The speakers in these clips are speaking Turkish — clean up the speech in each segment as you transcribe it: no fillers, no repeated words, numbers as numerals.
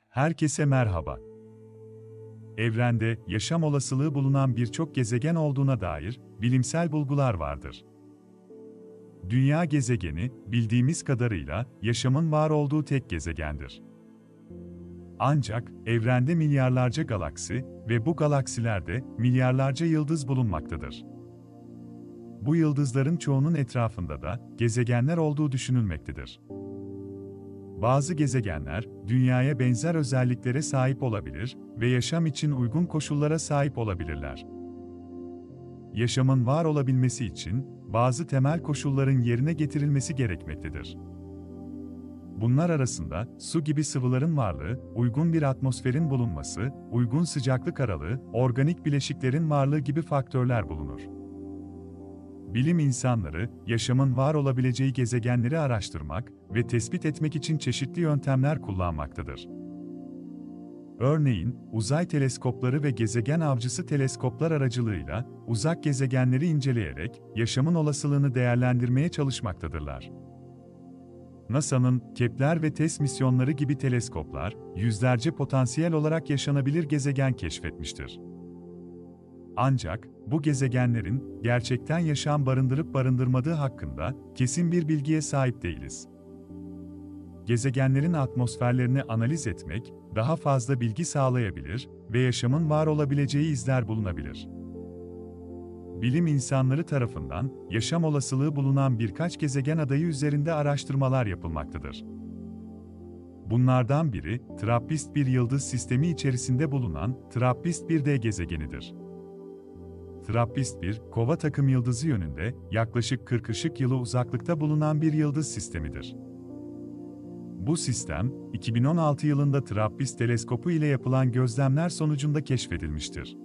Herkese merhaba. Evrende yaşam olasılığı bulunan birçok gezegen olduğuna dair bilimsel bulgular vardır. Dünya gezegeni, bildiğimiz kadarıyla yaşamın var olduğu tek gezegendir. Ancak evrende milyarlarca galaksi ve bu galaksilerde milyarlarca yıldız bulunmaktadır. Bu yıldızların çoğunun etrafında da gezegenler olduğu düşünülmektedir. Bazı gezegenler, Dünya'ya benzer özelliklere sahip olabilir ve yaşam için uygun koşullara sahip olabilirler. Yaşamın var olabilmesi için, bazı temel koşulların yerine getirilmesi gerekmektedir. Bunlar arasında, su gibi sıvıların varlığı, uygun bir atmosferin bulunması, uygun sıcaklık aralığı, organik bileşiklerin varlığı gibi faktörler bulunur. Bilim insanları, yaşamın var olabileceği gezegenleri araştırmak ve tespit etmek için çeşitli yöntemler kullanmaktadır. Örneğin, uzay teleskopları ve gezegen avcısı teleskoplar aracılığıyla uzak gezegenleri inceleyerek yaşamın olasılığını değerlendirmeye çalışmaktadırlar. NASA'nın Kepler ve TESS misyonları gibi teleskoplar, yüzlerce potansiyel olarak yaşanabilir gezegen keşfetmiştir. Ancak, bu gezegenlerin gerçekten yaşam barındırıp barındırmadığı hakkında kesin bir bilgiye sahip değiliz. Gezegenlerin atmosferlerini analiz etmek, daha fazla bilgi sağlayabilir ve yaşamın var olabileceği izler bulunabilir. Bilim insanları tarafından yaşam olasılığı bulunan birkaç gezegen adayı üzerinde araştırmalar yapılmaktadır. Bunlardan biri, TRAPPIST-1 yıldız sistemi içerisinde bulunan TRAPPIST-1d gezegenidir. TRAPPIST-1, Kova takım yıldızı yönünde yaklaşık 40 ışık yılı uzaklıkta bulunan bir yıldız sistemidir. Bu sistem, 2016 yılında TRAPPIST teleskopu ile yapılan gözlemler sonucunda keşfedilmiştir.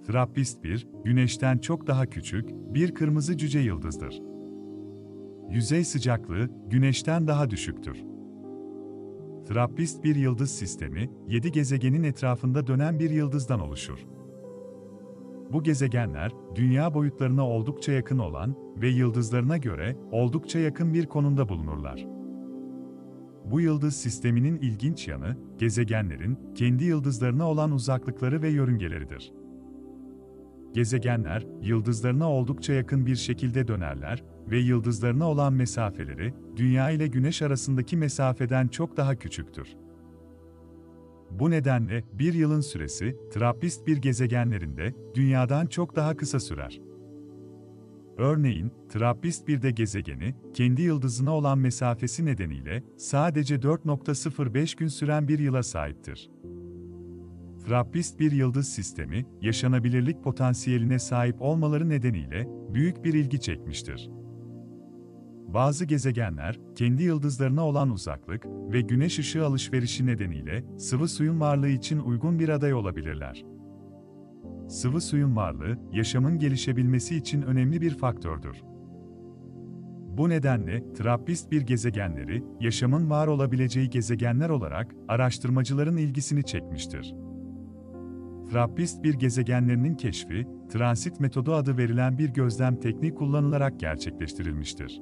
TRAPPIST-1, Güneş'ten çok daha küçük bir kırmızı cüce yıldızdır. Yüzey sıcaklığı, Güneş'ten daha düşüktür. TRAPPIST-1 yıldız sistemi, 7 gezegenin etrafında dönen bir yıldızdan oluşur. Bu gezegenler, Dünya boyutlarına oldukça yakın olan ve yıldızlarına göre oldukça yakın bir konumda bulunurlar. Bu yıldız sisteminin ilginç yanı, gezegenlerin kendi yıldızlarına olan uzaklıkları ve yörüngeleridir. Gezegenler, yıldızlarına oldukça yakın bir şekilde dönerler ve yıldızlarına olan mesafeleri, Dünya ile Güneş arasındaki mesafeden çok daha küçüktür. Bu nedenle bir yılın süresi, TRAPPIST-1 gezegenlerinde Dünya'dan çok daha kısa sürer. Örneğin, TRAPPIST-1'de gezegeni, kendi yıldızına olan mesafesi nedeniyle sadece 4,05 gün süren bir yıla sahiptir. TRAPPIST-1 yıldız sistemi, yaşanabilirlik potansiyeline sahip olmaları nedeniyle büyük bir ilgi çekmiştir. Bazı gezegenler, kendi yıldızlarına olan uzaklık ve güneş ışığı alışverişi nedeniyle sıvı suyun varlığı için uygun bir aday olabilirler. Sıvı suyun varlığı, yaşamın gelişebilmesi için önemli bir faktördür. Bu nedenle, TRAPPIST-1 gezegenleri, yaşamın var olabileceği gezegenler olarak araştırmacıların ilgisini çekmiştir. TRAPPIST-1 gezegenlerinin keşfi, transit metodu adı verilen bir gözlem tekniği kullanılarak gerçekleştirilmiştir.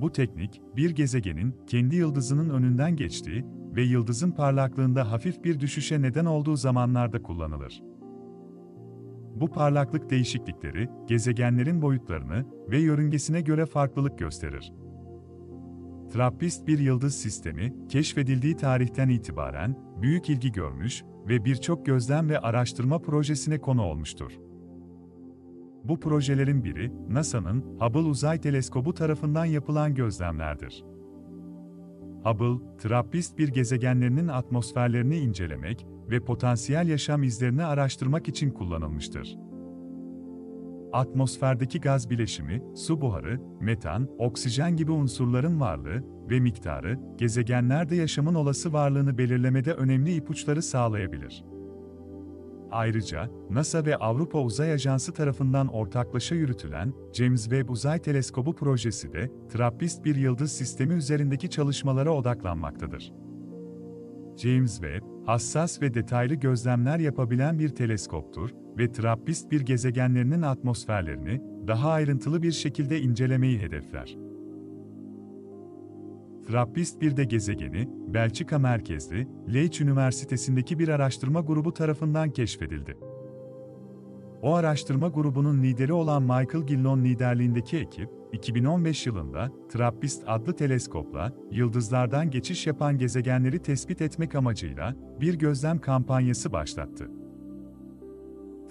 Bu teknik, bir gezegenin kendi yıldızının önünden geçtiği ve yıldızın parlaklığında hafif bir düşüşe neden olduğu zamanlarda kullanılır. Bu parlaklık değişiklikleri, gezegenlerin boyutlarını ve yörüngesine göre farklılık gösterir. TRAPPIST-1 yıldız sistemi, keşfedildiği tarihten itibaren büyük ilgi görmüş ve birçok gözlem ve araştırma projesine konu olmuştur. Bu projelerin biri, NASA'nın Hubble Uzay Teleskobu tarafından yapılan gözlemlerdir. Hubble, TRAPPIST-1 gezegenlerinin atmosferlerini incelemek ve potansiyel yaşam izlerini araştırmak için kullanılmıştır. Atmosferdeki gaz bileşimi, su buharı, metan, oksijen gibi unsurların varlığı ve miktarı, gezegenlerde yaşamın olası varlığını belirlemede önemli ipuçları sağlayabilir. Ayrıca, NASA ve Avrupa Uzay Ajansı tarafından ortaklaşa yürütülen James Webb Uzay Teleskobu projesi de TRAPPIST-1 yıldız sistemi üzerindeki çalışmalara odaklanmaktadır. James Webb, hassas ve detaylı gözlemler yapabilen bir teleskoptur ve TRAPPIST-1 gezegenlerinin atmosferlerini daha ayrıntılı bir şekilde incelemeyi hedefler. TRAPPIST-1'de gezegeni, Belçika merkezli, Leiden Üniversitesi'ndeki bir araştırma grubu tarafından keşfedildi. O araştırma grubunun lideri olan Michael Gillon liderliğindeki ekip, 2015 yılında TRAPPIST adlı teleskopla yıldızlardan geçiş yapan gezegenleri tespit etmek amacıyla bir gözlem kampanyası başlattı.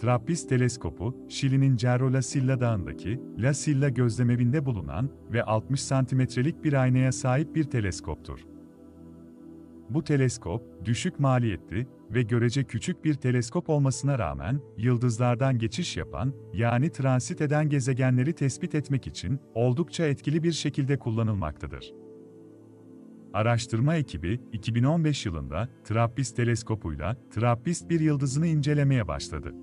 TRAPPIST teleskopu, Şili'nin Cerro La Silla Dağı'ndaki La Silla gözlemevinde bulunan ve 60 santimetrelik bir aynaya sahip bir teleskoptur. Bu teleskop, düşük maliyetli ve görece küçük bir teleskop olmasına rağmen, yıldızlardan geçiş yapan, yani transit eden gezegenleri tespit etmek için oldukça etkili bir şekilde kullanılmaktadır. Araştırma ekibi, 2015 yılında TRAPPIST teleskopuyla TRAPPIST-1 yıldızını incelemeye başladı.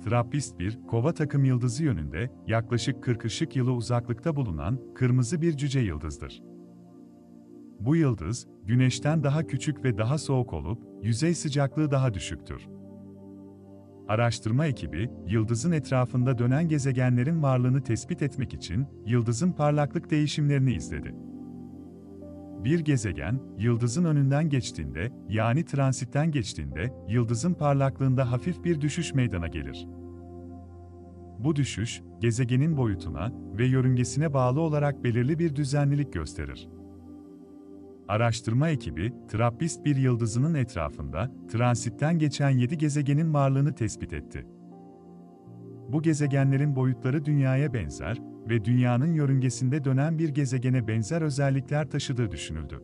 TRAPPIST-1, Kova takım yıldızı yönünde yaklaşık 40 ışık yılı uzaklıkta bulunan kırmızı bir cüce yıldızdır. Bu yıldız, Güneş'ten daha küçük ve daha soğuk olup, yüzey sıcaklığı daha düşüktür. Araştırma ekibi, yıldızın etrafında dönen gezegenlerin varlığını tespit etmek için yıldızın parlaklık değişimlerini izledi. Bir gezegen, yıldızın önünden geçtiğinde, yani transitten geçtiğinde, yıldızın parlaklığında hafif bir düşüş meydana gelir. Bu düşüş, gezegenin boyutuna ve yörüngesine bağlı olarak belirli bir düzenlilik gösterir. Araştırma ekibi, TRAPPIST-1 yıldızının etrafında transitten geçen 7 gezegenin varlığını tespit etti. Bu gezegenlerin boyutları Dünya'ya benzer ve Dünya'nın yörüngesinde dönen bir gezegene benzer özellikler taşıdığı düşünüldü.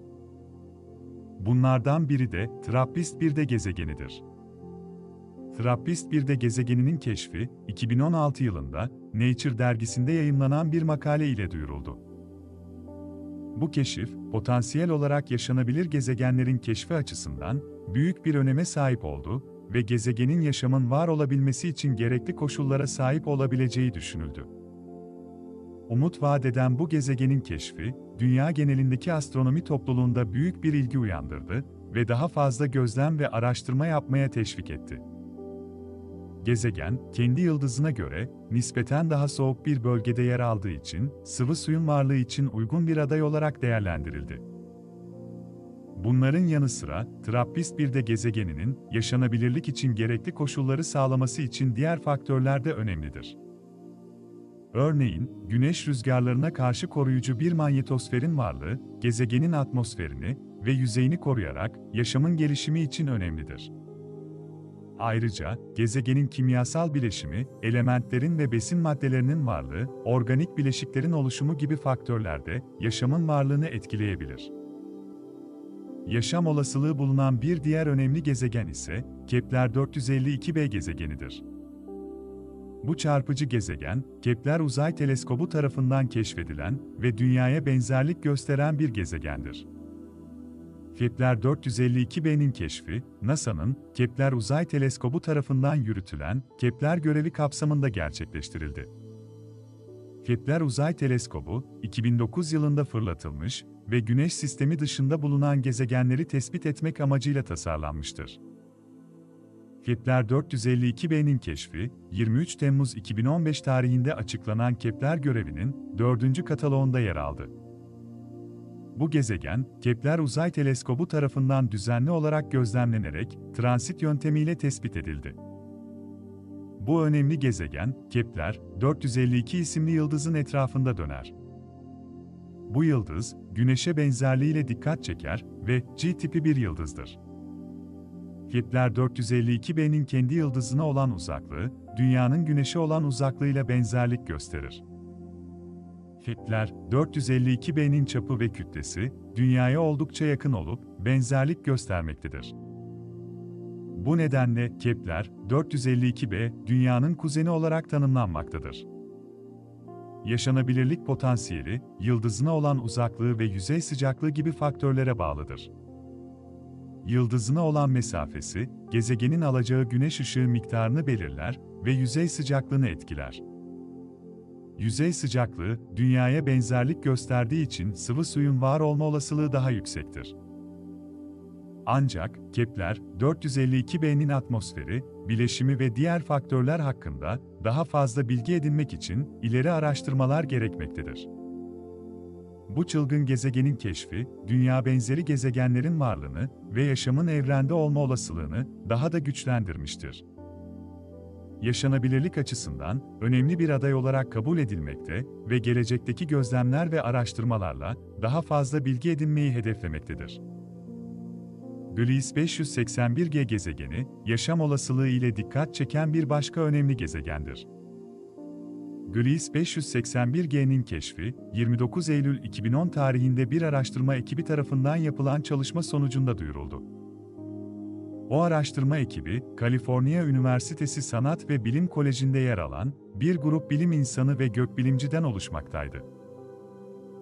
Bunlardan biri de TRAPPIST-1'de gezegenidir. TRAPPIST-1'de gezegeninin keşfi, 2016 yılında Nature dergisinde yayımlanan bir makale ile duyuruldu. Bu keşif, potansiyel olarak yaşanabilir gezegenlerin keşfi açısından büyük bir öneme sahip oldu ve gezegenin yaşamın var olabilmesi için gerekli koşullara sahip olabileceği düşünüldü. Umut vaat eden bu gezegenin keşfi, dünya genelindeki astronomi topluluğunda büyük bir ilgi uyandırdı ve daha fazla gözlem ve araştırma yapmaya teşvik etti. Gezegen, kendi yıldızına göre nispeten daha soğuk bir bölgede yer aldığı için sıvı suyun varlığı için uygun bir aday olarak değerlendirildi. Bunların yanı sıra, TRAPPIST-1'de gezegeninin yaşanabilirlik için gerekli koşulları sağlaması için diğer faktörler de önemlidir. Örneğin, güneş rüzgarlarına karşı koruyucu bir manyetosferin varlığı, gezegenin atmosferini ve yüzeyini koruyarak yaşamın gelişimi için önemlidir. Ayrıca, gezegenin kimyasal bileşimi, elementlerin ve besin maddelerinin varlığı, organik bileşiklerin oluşumu gibi faktörler de yaşamın varlığını etkileyebilir. Yaşam olasılığı bulunan bir diğer önemli gezegen ise Kepler 452b gezegenidir. Bu çarpıcı gezegen, Kepler Uzay Teleskobu tarafından keşfedilen ve Dünya'ya benzerlik gösteren bir gezegendir. Kepler 452b'nin keşfi, NASA'nın Kepler Uzay Teleskobu tarafından yürütülen Kepler görevi kapsamında gerçekleştirildi. Kepler Uzay Teleskobu, 2009 yılında fırlatılmış ve Güneş sistemi dışında bulunan gezegenleri tespit etmek amacıyla tasarlanmıştır. Kepler 452b'nin keşfi, 23 Temmuz 2015 tarihinde açıklanan Kepler görevinin 4. kataloğunda yer aldı. Bu gezegen, Kepler Uzay Teleskobu tarafından düzenli olarak gözlemlenerek transit yöntemiyle tespit edildi. Bu önemli gezegen, Kepler 452 isimli yıldızın etrafında döner. Bu yıldız, Güneş'e benzerliğiyle dikkat çeker ve G tipi bir yıldızdır. Kepler 452b'nin kendi yıldızına olan uzaklığı, Dünya'nın Güneş'e olan uzaklığıyla benzerlik gösterir. Kepler 452b'nin çapı ve kütlesi, Dünya'ya oldukça yakın olup benzerlik göstermektedir. Bu nedenle Kepler 452b, Dünya'nın kuzeni olarak tanımlanmaktadır. Yaşanabilirlik potansiyeli, yıldızına olan uzaklığı ve yüzey sıcaklığı gibi faktörlere bağlıdır. Yıldızına olan mesafesi, gezegenin alacağı güneş ışığı miktarını belirler ve yüzey sıcaklığını etkiler. Yüzey sıcaklığı, Dünya'ya benzerlik gösterdiği için sıvı suyun var olma olasılığı daha yüksektir. Ancak, Kepler 452b'nin atmosferi, bileşimi ve diğer faktörler hakkında daha fazla bilgi edinmek için ileri araştırmalar gerekmektedir. bu çılgın gezegenin keşfi, dünya benzeri gezegenlerin varlığını ve yaşamın evrende olma olasılığını daha da güçlendirmiştir. Yaşanabilirlik açısından önemli bir aday olarak kabul edilmekte ve gelecekteki gözlemler ve araştırmalarla daha fazla bilgi edinmeyi hedeflemektedir. Gliese 581g gezegeni, yaşam olasılığı ile dikkat çeken bir başka önemli gezegendir. Gliese 581g'nin keşfi, 29 Eylül 2010 tarihinde bir araştırma ekibi tarafından yapılan çalışma sonucunda duyuruldu. O araştırma ekibi, Kaliforniya Üniversitesi Sanat ve Bilim Koleji'nde yer alan bir grup bilim insanı ve gökbilimciden oluşmaktaydı.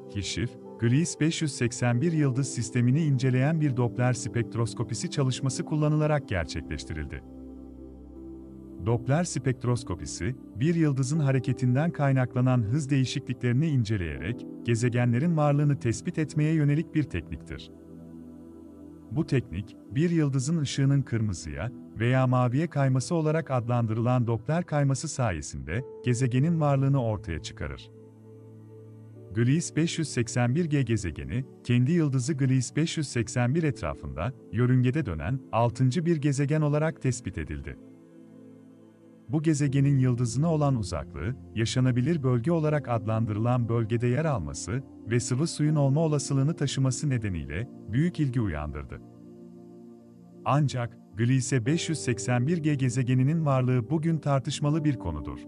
Keşif, Gliese 581 yıldız sistemini inceleyen bir Doppler spektroskopisi çalışması kullanılarak gerçekleştirildi. Doppler spektroskopisi, bir yıldızın hareketinden kaynaklanan hız değişikliklerini inceleyerek gezegenlerin varlığını tespit etmeye yönelik bir tekniktir. Bu teknik, bir yıldızın ışığının kırmızıya veya maviye kayması olarak adlandırılan Doppler kayması sayesinde gezegenin varlığını ortaya çıkarır. Gliese 581g gezegeni, kendi yıldızı Gliese 581 etrafında yörüngede dönen 6. bir gezegen olarak tespit edildi. Bu gezegenin yıldızına olan uzaklığı, yaşanabilir bölge olarak adlandırılan bölgede yer alması ve sıvı suyun olma olasılığını taşıması nedeniyle büyük ilgi uyandırdı. Ancak, Gliese 581g gezegeninin varlığı bugün tartışmalı bir konudur.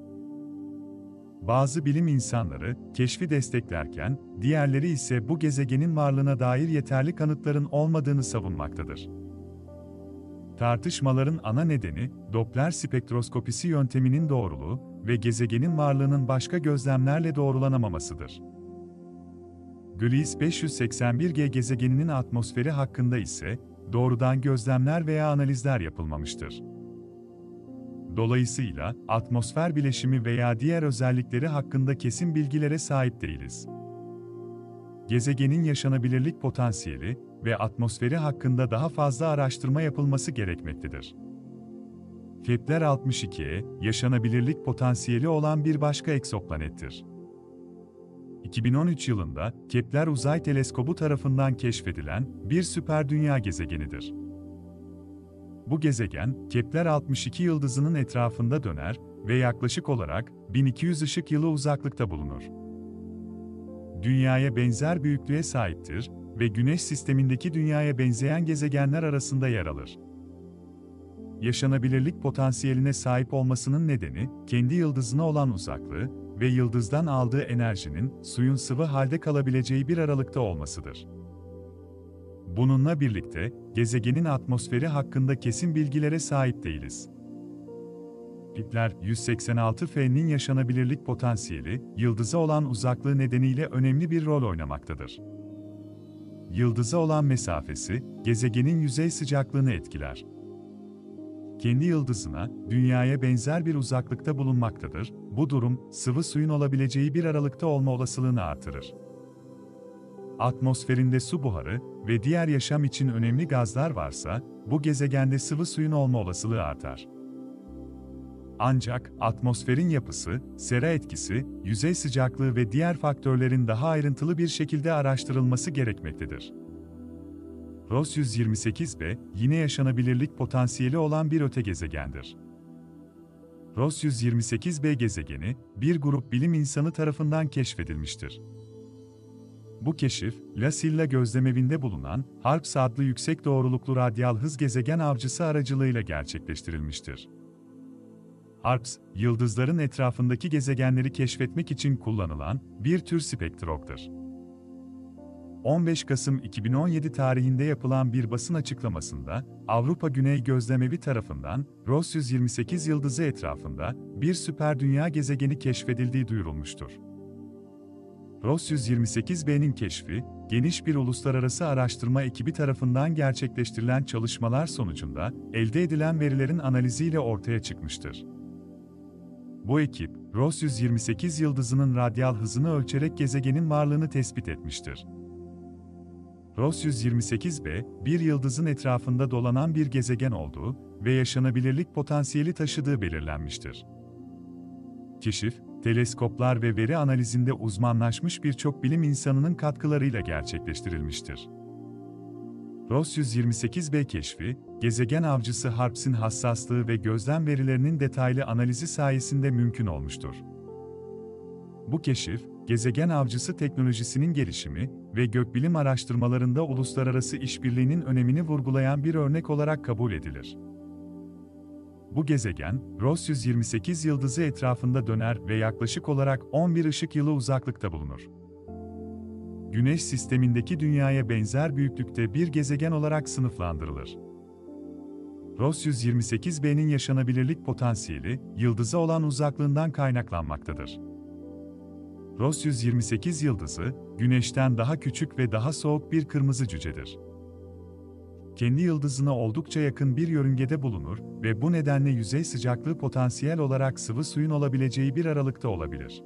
Bazı bilim insanları, keşfi desteklerken, diğerleri ise bu gezegenin varlığına dair yeterli kanıtların olmadığını savunmaktadır. Tartışmaların ana nedeni, Doppler spektroskopisi yönteminin doğruluğu ve gezegenin varlığının başka gözlemlerle doğrulanamamasıdır. Gliese 581g gezegeninin atmosferi hakkında ise, doğrudan gözlemler veya analizler yapılmamıştır. Dolayısıyla, atmosfer bileşimi veya diğer özellikleri hakkında kesin bilgilere sahip değiliz. Gezegenin yaşanabilirlik potansiyeli ve atmosferi hakkında daha fazla araştırma yapılması gerekmektedir. Kepler-62e, yaşanabilirlik potansiyeli olan bir başka eksoplanettir. 2013 yılında Kepler Uzay Teleskobu tarafından keşfedilen bir süperdünya gezegenidir. Bu gezegen, Kepler-62 yıldızının etrafında döner ve yaklaşık olarak 1200 ışık yılı uzaklıkta bulunur. Dünya'ya benzer büyüklüğe sahiptir ve Güneş sistemindeki Dünya'ya benzeyen gezegenler arasında yer alır. Yaşanabilirlik potansiyeline sahip olmasının nedeni, kendi yıldızına olan uzaklığı ve yıldızdan aldığı enerjinin suyun sıvı halde kalabileceği bir aralıkta olmasıdır. Bununla birlikte, gezegenin atmosferi hakkında kesin bilgilere sahip değiliz. Kepler 186f'nin yaşanabilirlik potansiyeli, yıldıza olan uzaklığı nedeniyle önemli bir rol oynamaktadır. Yıldıza olan mesafesi, gezegenin yüzey sıcaklığını etkiler. Kendi yıldızına, Dünya'ya benzer bir uzaklıkta bulunmaktadır. Bu durum, sıvı suyun olabileceği bir aralıkta olma olasılığını artırır. Atmosferinde su buharı ve diğer yaşam için önemli gazlar varsa, bu gezegende sıvı suyun olma olasılığı artar. Ancak, atmosferin yapısı, sera etkisi, yüzey sıcaklığı ve diğer faktörlerin daha ayrıntılı bir şekilde araştırılması gerekmektedir. Ross 128b, yine yaşanabilirlik potansiyeli olan bir öte gezegendir. Ross 128b gezegeni, bir grup bilim insanı tarafından keşfedilmiştir. Bu keşif, La Silla gözlemevinde bulunan HARPS adlı yüksek doğruluklu radyal hız gezegen avcısı aracılığıyla gerçekleştirilmiştir. HARPS, yıldızların etrafındaki gezegenleri keşfetmek için kullanılan bir tür spektroktur. 15 Kasım 2017 tarihinde yapılan bir basın açıklamasında, Avrupa Güney Gözlemevi tarafından Ross 128 yıldızı etrafında bir süperdünya gezegeni keşfedildiği duyurulmuştur. Ross 128b'nin keşfi, geniş bir uluslararası araştırma ekibi tarafından gerçekleştirilen çalışmalar sonucunda elde edilen verilerin analiziyle ortaya çıkmıştır. Bu ekip, Ross 128 yıldızının radyal hızını ölçerek gezegenin varlığını tespit etmiştir. Ross 128b, bir yıldızın etrafında dolanan bir gezegen olduğu ve yaşanabilirlik potansiyeli taşıdığı belirlenmiştir. Keşif, teleskoplar ve veri analizinde uzmanlaşmış birçok bilim insanının katkılarıyla gerçekleştirilmiştir. Ross 128b keşfi, gezegen avcısı HARPS'in hassaslığı ve gözlem verilerinin detaylı analizi sayesinde mümkün olmuştur. Bu keşif, gezegen avcısı teknolojisinin gelişimi ve gökbilim araştırmalarında uluslararası işbirliğinin önemini vurgulayan bir örnek olarak kabul edilir. Bu gezegen, Ross 128 yıldızı etrafında döner ve yaklaşık olarak 11 ışık yılı uzaklıkta bulunur. Güneş sistemindeki Dünya'ya benzer büyüklükte bir gezegen olarak sınıflandırılır. Ross 128b'nin yaşanabilirlik potansiyeli, yıldıza olan uzaklığından kaynaklanmaktadır. Ross 128 yıldızı, Güneş'ten daha küçük ve daha soğuk bir kırmızı cücedir. Kendi yıldızına oldukça yakın bir yörüngede bulunur ve bu nedenle yüzey sıcaklığı potansiyel olarak sıvı suyun olabileceği bir aralıkta olabilir.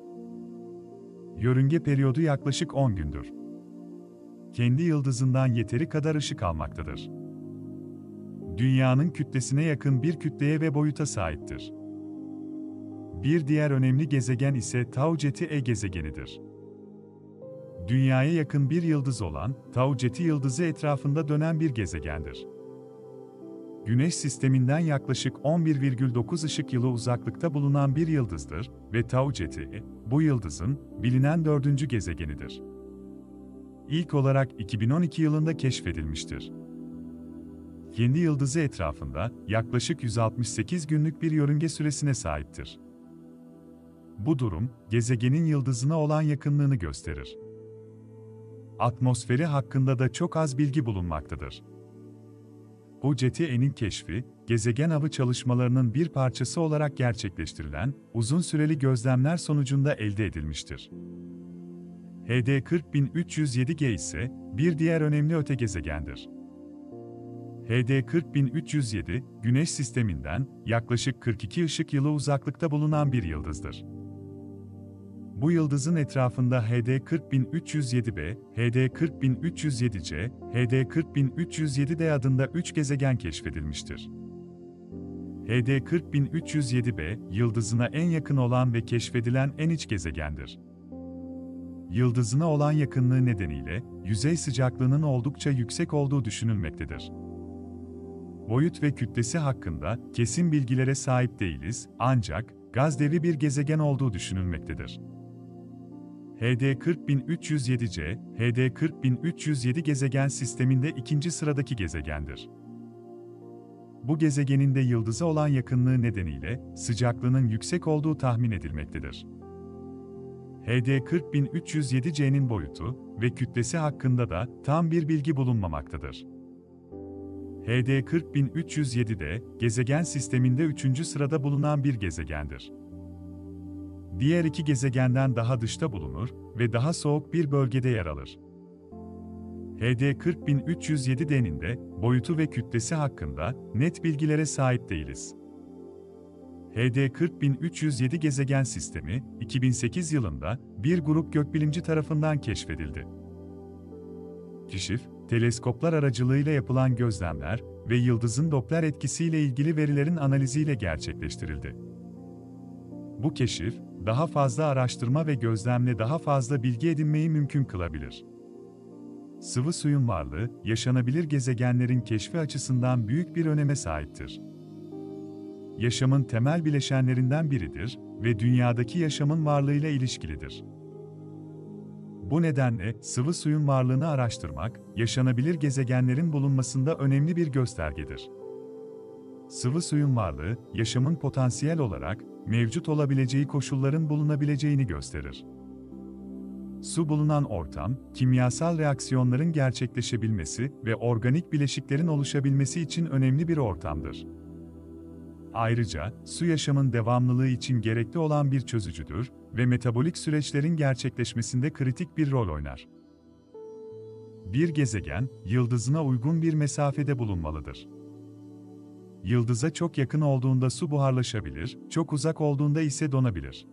Yörünge periyodu yaklaşık 10 gündür. Kendi yıldızından yeteri kadar ışık almaktadır. Dünya'nın kütlesine yakın bir kütleye ve boyuta sahiptir. Bir diğer önemli gezegen ise Tau Ceti E gezegenidir. Dünya'ya yakın bir yıldız olan Tau Ceti yıldızı etrafında dönen bir gezegendir. Güneş sisteminden yaklaşık 11,9 ışık yılı uzaklıkta bulunan bir yıldızdır ve Tau Ceti, bu yıldızın bilinen 4. gezegenidir. İlk olarak 2012 yılında keşfedilmiştir. Kendi yıldızı etrafında yaklaşık 168 günlük bir yörünge süresine sahiptir. Bu durum, gezegenin yıldızına olan yakınlığını gösterir. Atmosferi hakkında da çok az bilgi bulunmaktadır. Bu Ceti-E'nin keşfi, gezegen avı çalışmalarının bir parçası olarak gerçekleştirilen uzun süreli gözlemler sonucunda elde edilmiştir. HD 40307G ise bir diğer önemli öte gezegendir. HD 40307, Güneş sisteminden yaklaşık 42 ışık yılı uzaklıkta bulunan bir yıldızdır. Bu yıldızın etrafında HD 40307b, HD 40307c, HD 40307d adında 3 gezegen keşfedilmiştir. HD 40307b, yıldızına en yakın olan ve keşfedilen en iç gezegendir. Yıldızına olan yakınlığı nedeniyle, yüzey sıcaklığının oldukça yüksek olduğu düşünülmektedir. Boyut ve kütlesi hakkında kesin bilgilere sahip değiliz, ancak gaz devi bir gezegen olduğu düşünülmektedir. HD 40307c, HD 40307 gezegen sisteminde ikinci sıradaki gezegendir. Bu gezegenin de yıldıza olan yakınlığı nedeniyle sıcaklığının yüksek olduğu tahmin edilmektedir. HD 40307c'nin boyutu ve kütlesi hakkında da tam bir bilgi bulunmamaktadır. HD 40307'de gezegen sisteminde 3. sırada bulunan bir gezegendir. Diğer iki gezegenden daha dışta bulunur ve daha soğuk bir bölgede yer alır. HD 40307d'nin de boyutu ve kütlesi hakkında net bilgilere sahip değiliz. HD 40307 gezegen sistemi, 2008 yılında bir grup gökbilimci tarafından keşfedildi. Keşif, teleskoplar aracılığıyla yapılan gözlemler ve yıldızın Doppler etkisiyle ilgili verilerin analiziyle gerçekleştirildi. Bu keşif, daha fazla araştırma ve gözlemle daha fazla bilgi edinmeyi mümkün kılabilir. Sıvı suyun varlığı, yaşanabilir gezegenlerin keşfi açısından büyük bir öneme sahiptir. Yaşamın temel bileşenlerinden biridir ve dünyadaki yaşamın varlığıyla ilişkilidir. Bu nedenle sıvı suyun varlığını araştırmak, yaşanabilir gezegenlerin bulunmasında önemli bir göstergedir. Sıvı suyun varlığı, yaşamın potansiyel olarak mevcut olabileceği koşulların bulunabileceğini gösterir. Su bulunan ortam, kimyasal reaksiyonların gerçekleşebilmesi ve organik bileşiklerin oluşabilmesi için önemli bir ortamdır. Ayrıca, su yaşamın devamlılığı için gerekli olan bir çözücüdür ve metabolik süreçlerin gerçekleşmesinde kritik bir rol oynar. Bir gezegen, yıldızına uygun bir mesafede bulunmalıdır. Yıldıza çok yakın olduğunda su buharlaşabilir, çok uzak olduğunda ise donabilir.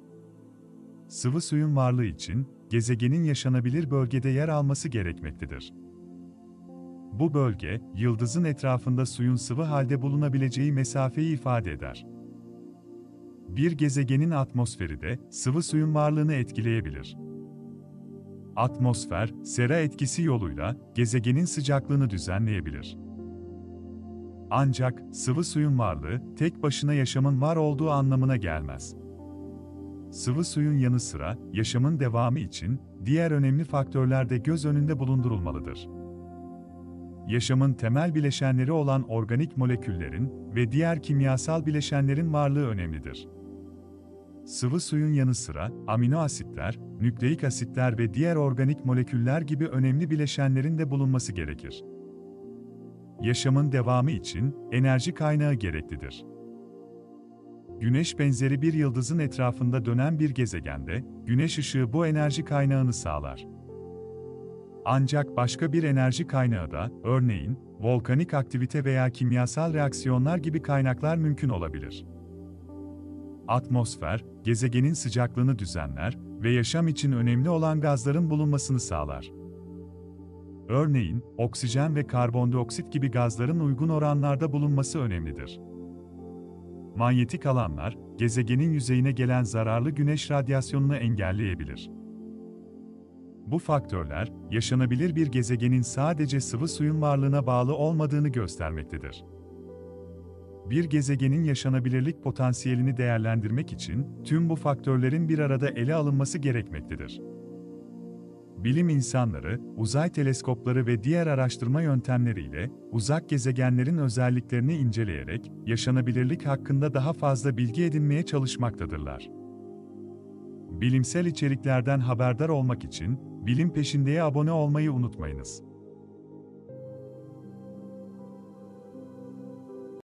Sıvı suyun varlığı için, gezegenin yaşanabilir bölgede yer alması gerekmektedir. Bu bölge, yıldızın etrafında suyun sıvı halde bulunabileceği mesafeyi ifade eder. Bir gezegenin atmosferi de sıvı suyun varlığını etkileyebilir. Atmosfer, sera etkisi yoluyla gezegenin sıcaklığını düzenleyebilir. Ancak sıvı suyun varlığı tek başına yaşamın var olduğu anlamına gelmez. Sıvı suyun yanı sıra yaşamın devamı için diğer önemli faktörler de göz önünde bulundurulmalıdır. Yaşamın temel bileşenleri olan organik moleküllerin ve diğer kimyasal bileşenlerin varlığı önemlidir. Sıvı suyun yanı sıra amino asitler, nükleik asitler ve diğer organik moleküller gibi önemli bileşenlerin de bulunması gerekir. Yaşamın devamı için enerji kaynağı gereklidir. Güneş benzeri bir yıldızın etrafında dönen bir gezegende, güneş ışığı bu enerji kaynağını sağlar. Ancak başka bir enerji kaynağı da, örneğin, volkanik aktivite veya kimyasal reaksiyonlar gibi kaynaklar mümkün olabilir. Atmosfer, gezegenin sıcaklığını düzenler ve yaşam için önemli olan gazların bulunmasını sağlar. Örneğin, oksijen ve karbondioksit gibi gazların uygun oranlarda bulunması önemlidir. Manyetik alanlar, gezegenin yüzeyine gelen zararlı güneş radyasyonunu engelleyebilir. Bu faktörler, yaşanabilir bir gezegenin sadece sıvı suyun varlığına bağlı olmadığını göstermektedir. Bir gezegenin yaşanabilirlik potansiyelini değerlendirmek için tüm bu faktörlerin bir arada ele alınması gerekmektedir. Bilim insanları, uzay teleskopları ve diğer araştırma yöntemleriyle uzak gezegenlerin özelliklerini inceleyerek yaşanabilirlik hakkında daha fazla bilgi edinmeye çalışmaktadırlar. Bilimsel içeriklerden haberdar olmak için Bilim Peşinde'ye abone olmayı unutmayınız.